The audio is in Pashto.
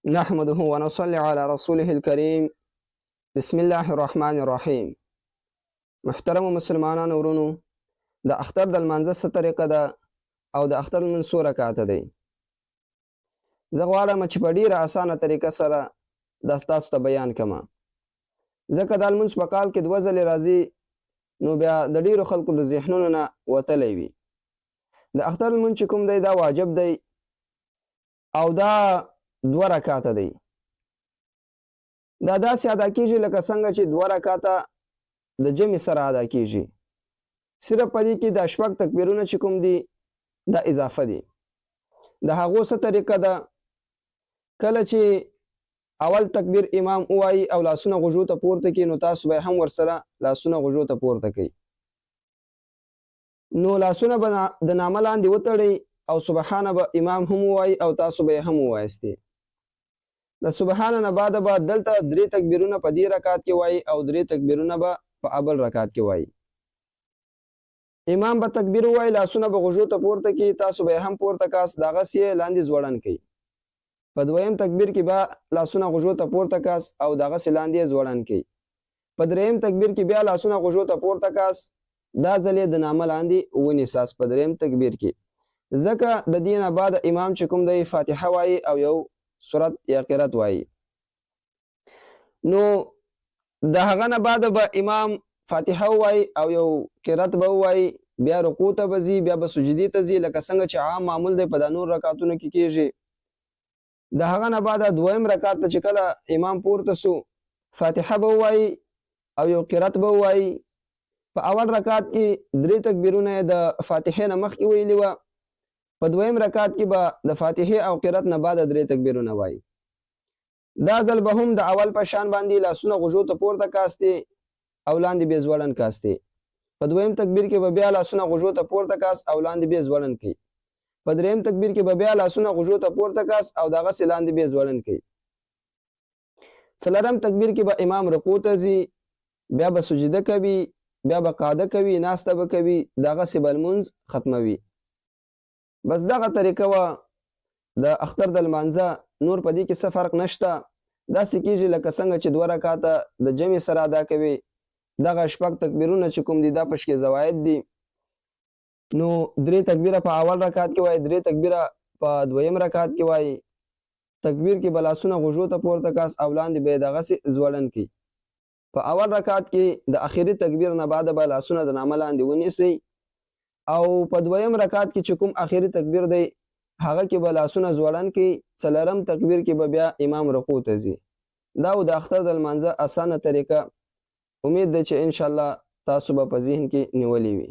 نحمده ونصلي على رسوله الكريم. بسم الله الرحمن الرحیم. محترم مسلمانانو ورونو، د اختر د لمانځه څه طریقه ده او د اختر لمونځ څو رکعته دی؟ زه غواړم چې په ډیره اسانه طریقه سره دا تاسو ته بیان کړم، ځکه دا لمونځ په کال کې 2 ځلې راځي، نو بیا د ډیرو خلکو د ذهنونو نه وتلی وي. د اختر لمونځ چې کوم دی دا واجب دی او دا 2 رکعته دی. دا داسې ادا کیږي لکه څنګه چې 2 رکعته د جمع سره ادا کیږي، صرف په دې کې د شپږ تکبیرونه چې کوم دي دا اضافه دي. د هغو څه طریقه ده؟ کله چې اول تکبیر امام ووایي او لاسونه غوږو ته پورته کړي، نو تاسو به هم ورسره لاسونه غوږو ته پورته کړئ. نو لاسونه به د نامه لاندې وتړئ او سبحانه به امام هم ووایي او تاسو به هم ووایستئ. د سبحان نه بعد به دلته 3 تکبیرونه په دې رکعت کې وایي او 3 تکبیرونه به په اول رکعت کې وایي. امام به تکبیر وایي، لاسونه به غوږو ته پورته کړي، تاسو به هم پورته کاست دغسې یې لاندې ځوړند کړئ. په دویم تکبیر کې به لاسونه غوږو ته پورته کاست او دغسې لاندې یې ځوړند کړئ. په دریم تکبیر کې بیا لاسونه غوږو ته پورته کاست، دا ځل یې د نامه لاندې ونیساست په دریم تکبیر کې، ځکه د دې نه بعد امام چې کوم دی فاتحه وایي او یو سورت یا قرات وایي. نو د هغه نه بعد به امام فاتحه وایي او یو قرات به وایي، بیا رکوع ته به ځي، بیا به سجدې ته ځي، لکه څنګه چې عام معمول دی په د نور رکعتونو کې کېږي. د هغه نه بعد دویم رکعت ته چې کله امام پورته سو، فاتحه به وایي او یو قرات به وایي. په اول رکعت کې 3 تکبیرونه د فاتحې نه مخکې ویلي وه، په دویم رکعت کې به د فاتحې او قرات نه بعد 3 تکبیرونه وایي. دا ځل به هم د اول په شان باندې لاسونه غوږو ته پورته کاستې او لاندې به ځوړند کاستې. په دویم تکبیر کې به بیا لاسونه غوږو ته پورته کاست او لاندې به ځوړند کړي. په دریم تکبیر کې به بیا لاسونه غوږو ته پورته کاست او دغسې لاندې به ځوړند کړي. څلورم تکبیر کې به امام رکوع ته ځي، بیا به سجده کوي، بیا به قعده کوي، ناسته به کوي، دغسې به لمونځ ختموي. بس دغه طریقه وه د اختر د لمانځه، نور په دې کې څه فرق نشته. داسې کېږي لکه څنګه چې 2 رکعته د جمع سره ادا کوي، دغه شپږ تکبیرونه چې کوم دي دا پشکې زواید دي. نو 3 تکبیره په اول رکعت کې وایي، 3 تکبیره په دویم رکعت کې وایي. تکبیر کې به لاسونه غوږو ته پورته کاست او لاندې به یې دغسې ځوړند کړي. په اول رکعت کې د اخري تکبیر نه بعد به لاسونه د نامه لاندې ونیسئ، او په دویم رکعت کې چې کوم اخري تکبیر دی هغه کې به لاسونه ځوړند کړي. څلورم تکبیر کې به بیا امام رکوع ته ځي. دا و د اختر د لمانځه اسانه طریقه. امید ده چې انشاءالله تاسو به په ذهن کې نیولې وي.